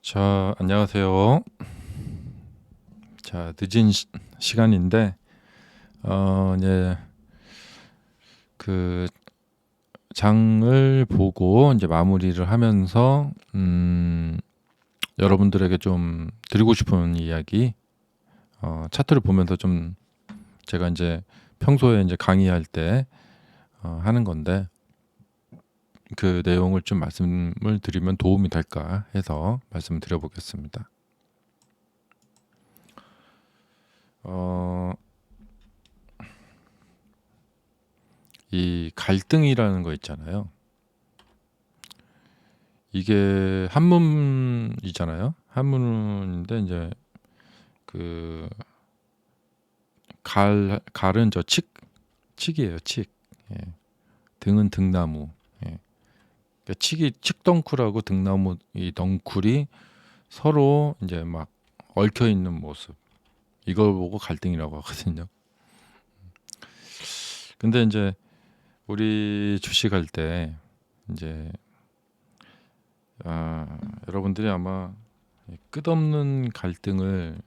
자, 안녕하세요. 자, 늦은 시간인데, 이제 그 장을 보고 이제 마무리를 하면서, 여러분들에게 좀 드리고 싶은 이야기, 차트를 보면서 좀 제가 이제 평소에 이제 강의할 때 하는 건데, 그 내용을 좀 말씀을 드리면 도움이 될까 해서 말씀을 드려보겠습니다. 어, 이 갈등이라는 거 있잖아요. 이게 한문이잖아요. 한문인데 이제 그 갈은 저 칡이에요. 칡. 예. 등은 등나무. 예. 그러니까 칡이 칡덩쿨하고 등나무 이 덩쿨이 서로 이제 막 얽혀 있는 모습. 이걸 보고 갈등이라고 하거든요. 근데 이제 우리 주식할 때 이제 여러분들이 아마 끝없는 갈등을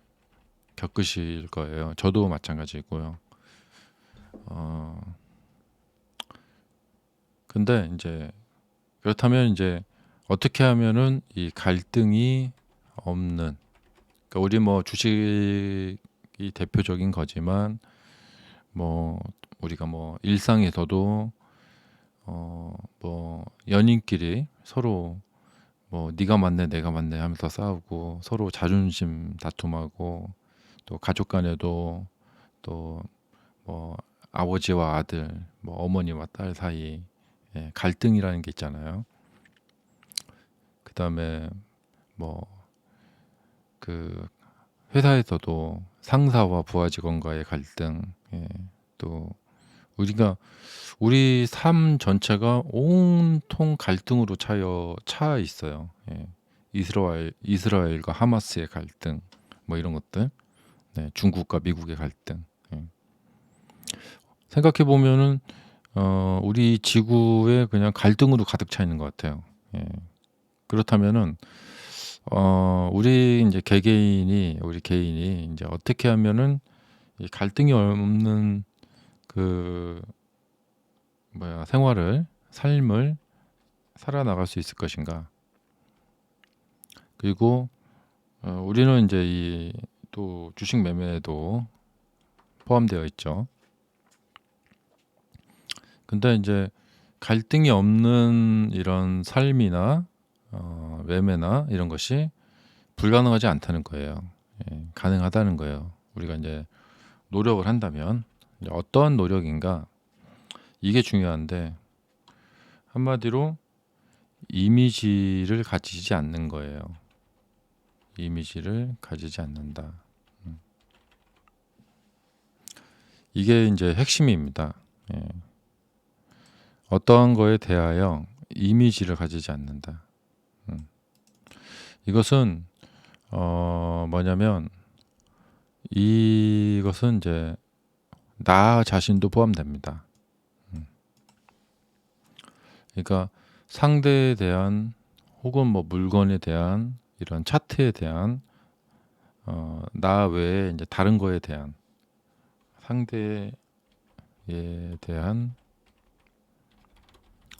겪으실 거예요. 저도 마찬가지고요. 어, 근데 이제 그렇다면 이제 어떻게 하면은 이 갈등이 없는, 그러니까 우리 뭐 주식이 대표적인 거지만 뭐 우리가 뭐 일상에서도 뭐 연인끼리 서로 뭐 네가 맞네 내가 맞네 하면서 싸우고 서로 자존심 다툼하고, 또 가족 간에도 또 뭐 아버지와 아들, 뭐 어머니와 딸 사이 갈등이라는 게 있잖아요. 그다음에 뭐 그 회사에서도 상사와 부하 직원과의 갈등, 또 우리가 우리 삶 전체가 온통 갈등으로 차 있어요. 이스라엘과 하마스의 갈등, 뭐 이런 것들, 중국과 미국의 갈등. 생각해 보면은 우리 지구에 그냥 갈등으로 가득 차 있는 것 같아요. 그렇다면은 우리 이제 우리 개인이 이제 어떻게 하면은 이 갈등이 없는 그 삶을 살아나갈 수 있을 것인가? 그리고 우리는 이제 이 또 주식 매매에도 포함되어 있죠. 근데 이제 갈등이 없는 이런 삶이나 매매나 이런 것이 불가능하지 않다는 거예요. 가능하다는 거예요. 우리가 이제 노력을 한다면. 이제 어떠한 노력인가? 이게 중요한데, 한마디로 이미지를 가지지 않는 거예요. 이미지를 가지지 않는다. 이게 이제 핵심입니다. 예. 어떠한 거에 대하여 이미지를 가지지 않는다. 이것은 뭐냐면, 이것은 이제 나 자신도 포함됩니다. 그러니까 상대에 대한, 혹은 뭐 물건에 대한, 이런 차트에 대한 나 외에 이제 다른 거에 대한, 상대에 대한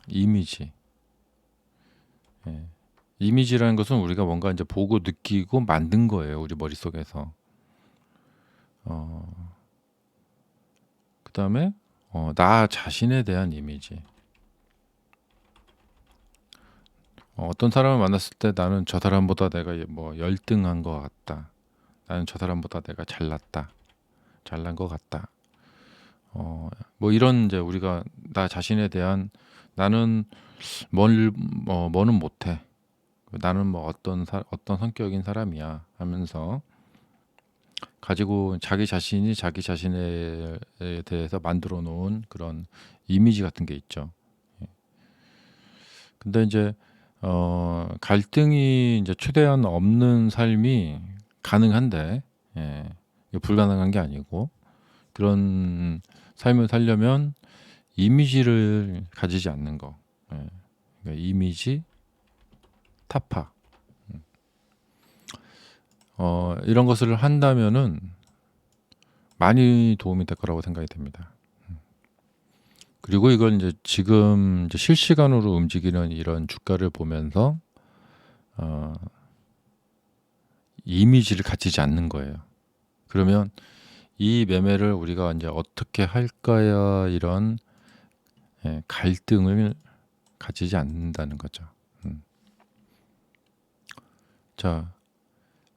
이미지. 예. 이미지라는 것은 우리가 뭔가 이제 보고 느끼고 만든 거예요. 우리 머릿속에서. 그다음에 나 자신에 대한 이미지. 어떤 사람을 만났을 때 나는 저 사람보다 내가 뭐 열등한 것 같다. 나는 저 사람보다 내가 잘난 것 같다. 뭐 이런 이제 우리가 나 자신에 대한, 나는 뭐는 못해. 나는 뭐 어떤 성격인 사람이야 하면서 가지고 자기 자신이 자기 자신에 대해서 만들어 놓은 그런 이미지 같은 게 있죠. 근데 이제 갈등이 이제 최대한 없는 삶이 가능한데, 이게 불가능한 게 아니고, 그런 삶을 살려면 이미지를 가지지 않는 거. 그러니까 이미지 타파. 이런 것을 한다면은 많이 도움이 될 거라고 생각이 됩니다. 그리고 이걸 이제 지금 이제 실시간으로 움직이는 이런 주가를 보면서 어, 이미지를 갖추지 않는 거예요. 그러면 이 매매를 우리가 이제 어떻게 할까야 이런 갈등을 가지지 않는다는 거죠. 자,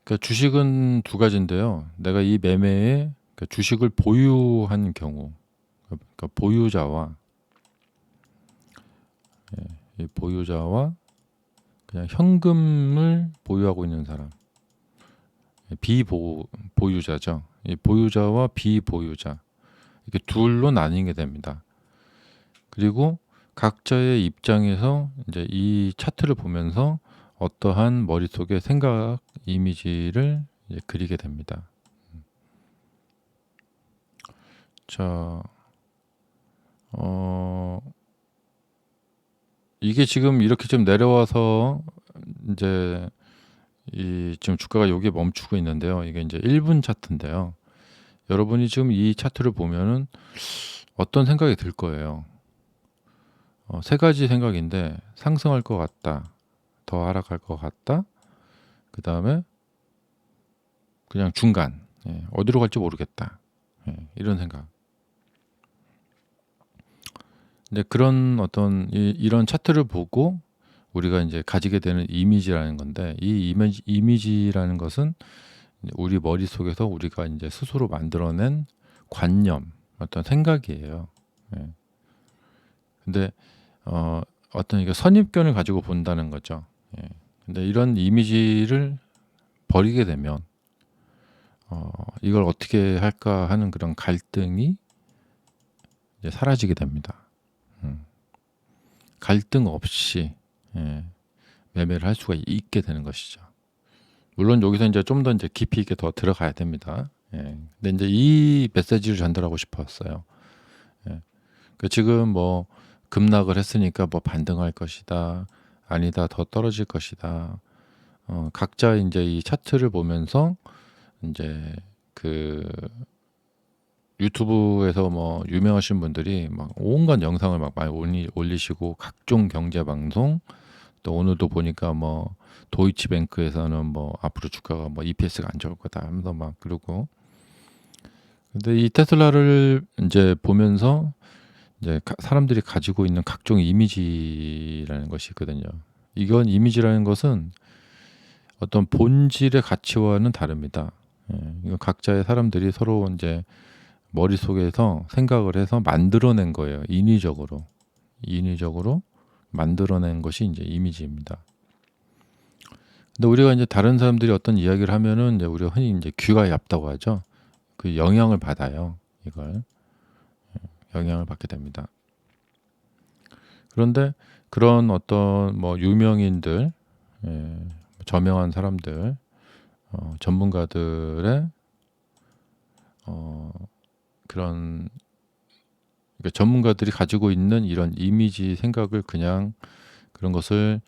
그러니까 주식은 두 가지인데요. 내가 이 매매에 그러니까 주식을 보유한 경우, 그러니까 보유자와 이 보유자와 그냥 현금을 보유하고 있는 사람, 비보유자죠. 이 보유자와 비보유자 이렇게 둘로 나뉘게 됩니다. 그리고 각자의 입장에서 이제 이 차트를 보면서 어떠한 머릿속의 생각, 이미지를 이제 그리게 됩니다. 자, 이게 지금 이렇게 좀 내려와서 이제 이 지금 주가가 여기에 멈추고 있는데요. 이게 이제 1분 차트인데요. 여러분이 지금 이 차트를 보면은 어떤 생각이 들 거예요. 세 가지 생각인데 상승할 것 같다, 더 하락할 것 같다, 그 다음에 그냥 중간, 어디로 갈지 모르겠다, 이런 생각. 근데 그런 어떤 이런 차트를 보고 우리가 이제 가지게 되는 이미지라는 건데 이 이미지라는 것은 우리 머릿속에서 우리가 이제 스스로 만들어낸 관념, 어떤 생각이에요. 예. 근데 어떤 이게 선입견을 가지고 본다는 거죠. 예. 근데 이런 이미지를 버리게 되면 이걸 어떻게 할까 하는 그런 갈등이 이제 사라지게 됩니다. 갈등 없이 매매를 할 수가 있게 되는 것이죠. 물론 여기서 이제 좀 더 이제 깊이 있게 더 들어가야 됩니다. 근데 이제 이 메시지를 전달하고 싶었어요. 지금 뭐 급락을 했으니까 뭐 반등할 것이다, 아니다, 더 떨어질 것이다. 각자 이제 이 차트를 보면서 이제 그 유튜브에서 뭐 유명하신 분들이 막 온갖 영상을 막 많이 올리시고 각종 경제 방송, 또 오늘도 보니까 뭐 도이치뱅크에서는 뭐 앞으로 주가가 뭐 EPS가 안 좋을 거다 하면서 막 그러고. 근데 이 테슬라를 이제 보면서 이제 사람들이 가지고 있는 각종 이미지라는 것이 있거든요. 이건 이미지라는 것은 어떤 본질의 가치와는 다릅니다. 이건 각자의 사람들이 서로 이제 머릿속에서 생각을 해서 만들어낸 거예요. 인위적으로 만들어낸 것이 이제 이미지입니다. 근데 우리가 이제 다른 사람들이 어떤 이야기를 하면은 이제 우리가 흔히 이제 귀가 얇다고 하죠. 그 영향을 받아요. 이걸 영향을 받게 됩니다. 그런데 그런 어떤 뭐 유명인들, 저명한 사람들, 전문가들의 그런 그러니까 전문가들이 가지고 있는 이런 이미지 생각을 그냥 그런 것을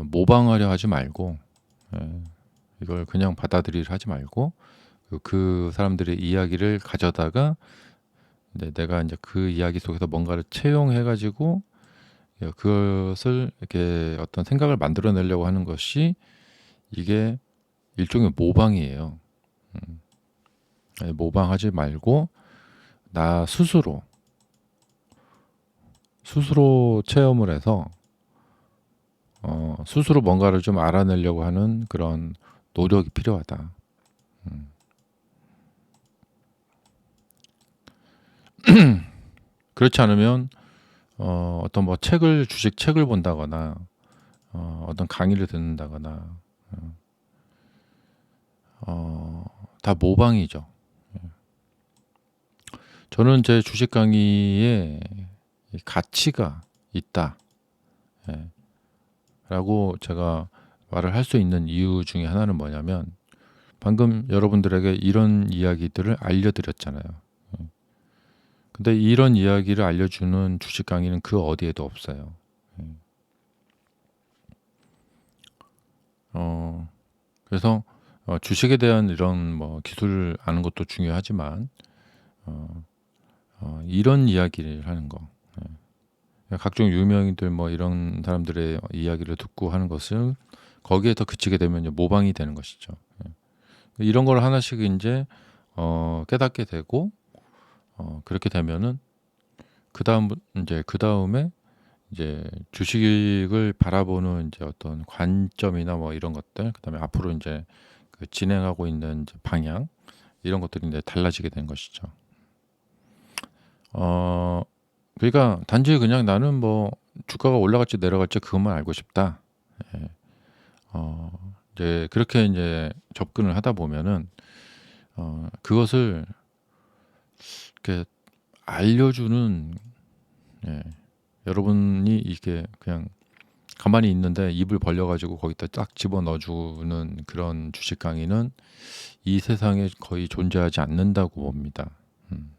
모방하려 하지 말고 이걸 그냥 받아들이려 하지 말고 그 사람들의 이야기를 가져다가 내가 이제 그 이야기 속에서 뭔가를 채용해 가지고 그것을 이렇게 어떤 생각을 만들어내려고 하는 것이 이게 일종의 모방이에요. 모방하지 말고 나 스스로 체험을 해서 스스로 뭔가를 좀 알아내려고 하는 그런 노력이 필요하다. 그렇지 않으면 어떤 뭐 주식 책을 본다거나 어떤 강의를 듣는다거나 다 모방이죠. 저는 제 주식 강의에 가치가 있다 라고 제가 말을 할 수 있는 이유 중에 하나는 뭐냐면 방금 여러분들에게 이런 이야기들을 알려드렸잖아요. 근데 이런 이야기를 알려주는 주식 강의는 그 어디에도 없어요. 그래서 주식에 대한 이런 뭐 기술을 아는 것도 중요하지만 어 이런 이야기를 하는 거. 각종 유명인들 뭐 이런 사람들의 이야기를 듣고 하는 것을 거기에 더 그치게 되면 이제 모방이 되는 것이죠. 이런 걸 하나씩 인제 깨닫게 되고 그렇게 되면은 그다음 인제 그다음에 이제 주식을 바라보는 인제 어떤 관점이나 뭐 이런 것들, 그다음에 앞으로 인제 그 진행하고 있는 이제 방향, 이런 것들이 인제 달라지게 된 것이죠. 어 그러니까 단지 그냥 '나는 뭐 주가가 올라갈지 내려갈지 그것만 알고 싶다.' 예. 어 이제 그렇게 인제 접근을 하다 보면은 그것을 이렇게 알려주는, 예, 여러분이 이게 그냥 가만히 있는데 입을 벌려 가지고 거기다 딱 집어넣어 주는 그런 주식 강의는 이 세상에 거의 존재하지 않는다고 봅니다. 음.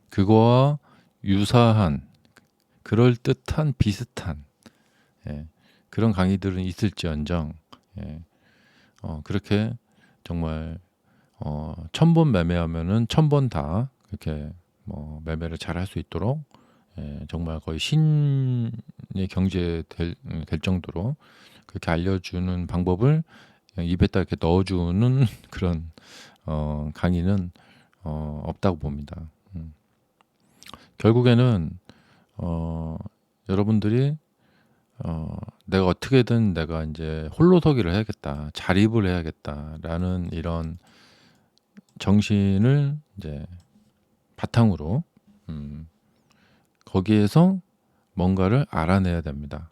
그거와 유사한, 그럴듯한, 비슷한, 예, 그런 강의들은 있을지언정, 예, 그렇게 정말 1,000번 매매하면은 1,000번 다 그렇게 뭐 매매를 잘할 수 있도록, 예, 정말 거의 신의 경지에 될 정도로 그렇게 알려주는 방법을 그냥 입에다 이렇게 넣어주는 그런 강의는 없다고 봅니다. 결국에는 어 여러분들이 '내가 어떻게든 내가 인제 홀로서기를 해야겠다. 자립을 해야겠다.'라는 이런 정신을 이제 바탕으로 거기에서 뭔가를 알아내야 됩니다.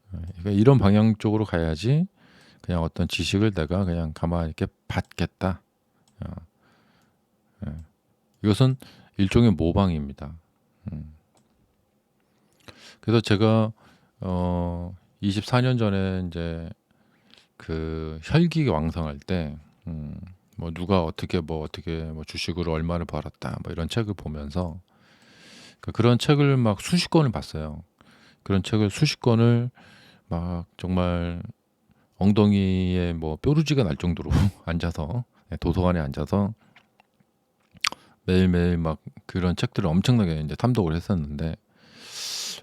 그러니까 이런 방향 쪽으로 가야지 그냥 어떤 지식을 내가 그냥 가만히 이렇게 받겠다. 어 예. 이것은 일종의 모방입니다. 음. 그래서 제가 24년 전에 인제 그 혈기왕성할 때, 뭐 누가 어떻게 뭐 주식으로 얼마를 벌었다 뭐 이런 책을 보면서 그런 책을 막 수십 권을 봤어요. 그런 책을 수십 권을 막 정말 엉덩이에 뭐 뾰루지가 날 정도로 앉아서, 예, 도서관에 앉아서 매일매일 막 그런 책들을 엄청나게 인제 탐독을 했었는데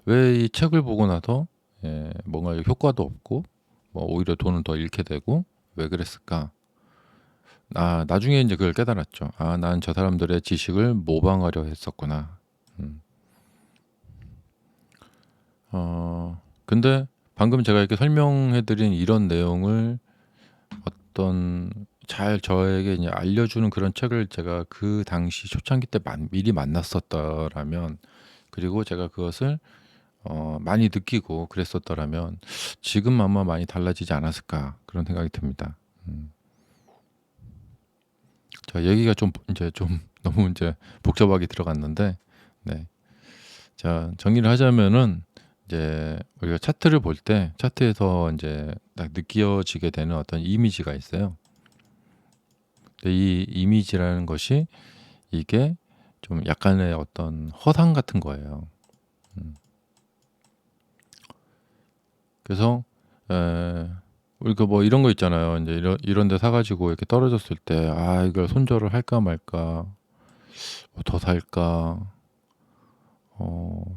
왜 이 책을 보고 나서, 예, 뭔가 효과도 없고 뭐 오히려 돈을 더 잃게 되고 왜 그랬을까? 나중에 인제 그걸 깨달았죠. '아 난 저 사람들의 지식을 모방하려 했었구나.' 음. 근데 방금 제가 이렇게 설명해 드린 이런 내용을 어떤 잘 저에게 이제 알려주는 그런 책을 제가 그 당시 초창기 때 미리 만났었더라면, 그리고 제가 그것을 많이 느끼고 그랬었더라면 지금 아마 많이 달라지지 않았을까, 그런 생각이 듭니다. 음. 자, 얘기가 좀 인제 좀 너무 인제 복잡하게 들어갔는데, 네. 자, 정리를 하자면은 이제 우리가 차트를 볼 때 차트에서 인제 딱 느껴지게 되는 어떤 이미지가 있어요. 근데 이 이미지라는 것이 이게 좀 약간의 어떤 허상 같은 거예요. 음. 그래서 에 우리가 뭐 이런 거 있잖아요. 인제 이런 데 사 가지고 이렇게 떨어졌을 때 '아 이걸 손절을 할까 말까. 뭐 더 살까.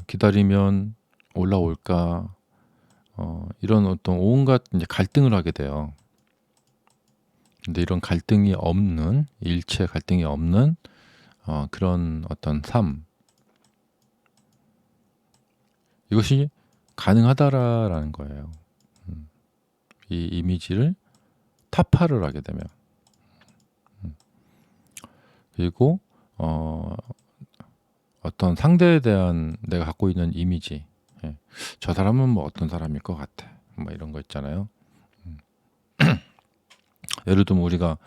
기다리면 올라올까.' 이런 어떤 온갖 인제 갈등을 하게 돼요. 근데 이런 갈등이 없는, 일체 갈등이 없는 그런 어떤 삶, 이것이 가능하다라는 거예요. 음. 이 이미지를 타파를 하게 되면. 음. 그리고 어 어떤 상대에 대한 내가 갖고 있는 이미지, 예. '저 사람은 뭐 어떤 사람일 것 같아.' 뭐 이런 거 있잖아요. 음. 예를 들면 우리가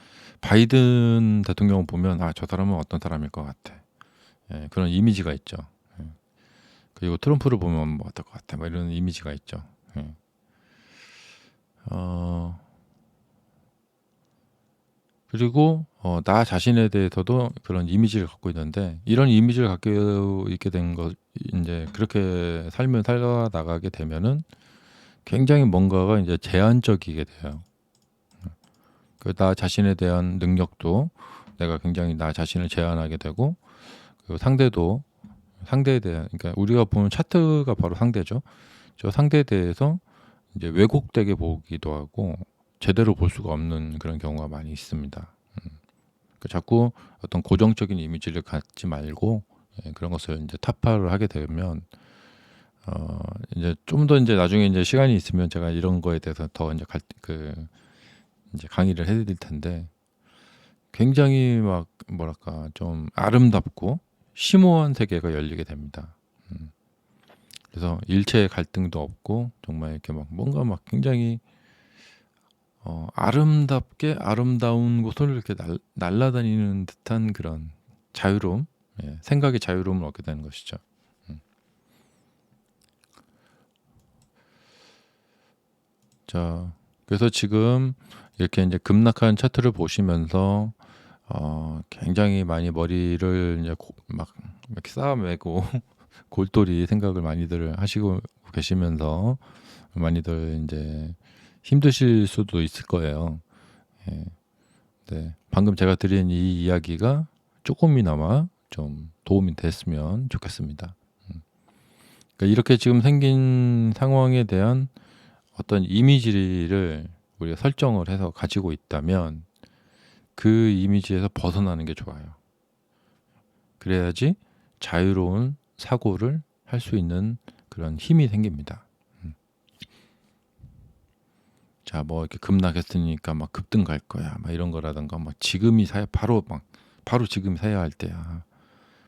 바이든 대통령을 보면 '아 저 사람은 어떤 사람일 것 같아.' 예, 그런 이미지가 있죠. 예. 그리고 트럼프를 보면 '뭐 어떨 것 같아.' 뭐 이런 이미지가 있죠. 예. 어 그리고 나 자신에 대해서도 그런 이미지를 갖고 있는데, 이런 이미지를 갖고 있게 된 것, 인제 그렇게 삶을 살아나가게 되면은 굉장히 뭔가가 인제 제한적이게 돼요. 나 자신에 대한 능력도 내가 굉장히 나 자신을 제한하게 되고, 그리고 상대에 대한, 그러니까 우리가 보면 차트가 바로 상대죠. 저 상대에 대해서 이제 왜곡되게 보기도 하고 제대로 볼 수가 없는 그런 경우가 많이 있습니다. 그러니까 자꾸 어떤 고정적인 이미지를 갖지 말고, 그런 것을 이제 타파를 하게 되면 이제 좀 더 이제 나중에 이제 시간이 있으면 제가 이런 거에 대해서 더 이제 이제 강의를 해드릴 텐데, 굉장히 막 뭐랄까 좀 아름답고 심오한 세계가 열리게 됩니다. 그래서 일체의 갈등도 없고 정말 이렇게 막 뭔가 막 굉장히 아름답게 아름다운 곳을 이렇게 날아다니는 듯한 그런 자유로움, 생각의 자유로움을 얻게 되는 것이죠. 자, 그래서 지금 이렇게 이제 급락한 차트를 보시면서 굉장히 많이 머리를 이제 막 이렇게 쌓아매고 골똘히 생각을 많이들 하시고 계시면서 많이들 이제 힘드실 수도 있을 거예요. 예. 네. 방금 제가 드린 이 이야기가 조금이나마 좀 도움이 됐으면 좋겠습니다. 그러니까 이렇게 지금 생긴 상황에 대한 어떤 이미지를 우리가 설정을 해서 가지고 있다면 그 이미지에서 벗어나는 게 좋아요. 그래야지 자유로운 사고를 할 수 있는 그런 힘이 생깁니다. 자, 뭐 이렇게 급락했으니까 막 급등 갈 거야, 막 이런 거라든가, 막 지금이 사야 바로 지금 사야 할 때야.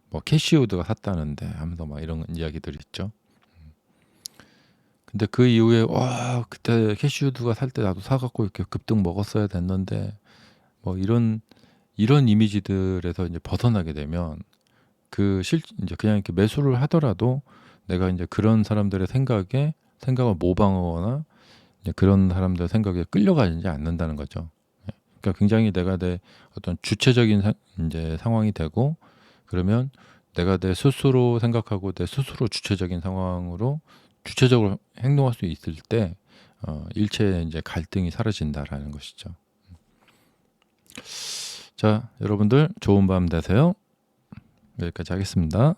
뭐 캐시우드가 샀다는데 하면서 막 이런 이야기들이 있죠. 근데 그 이후에 와 그때 캐시우드가 살 때 나도 사갖고 이렇게 급등 먹었어야 됐는데, 뭐 이런 이미지들에서 이제 벗어나게 되면 이제 그냥 이렇게 매수를 하더라도 내가 이제 그런 사람들의 생각을 모방하거나 이제 그런 사람들 생각에 끌려가지 않는다는 거죠. 그러니까 굉장히 내가 내 어떤 주체적인 이제 상황이 되고, 그러면 내가 내 스스로 생각하고 내 스스로 주체적인 상황으로 주체적으로 행동할 수 있을 때 일체의 이제 갈등이 사라진다라는 것이죠. 자, 여러분들 좋은 밤 되세요. 여기까지 하겠습니다.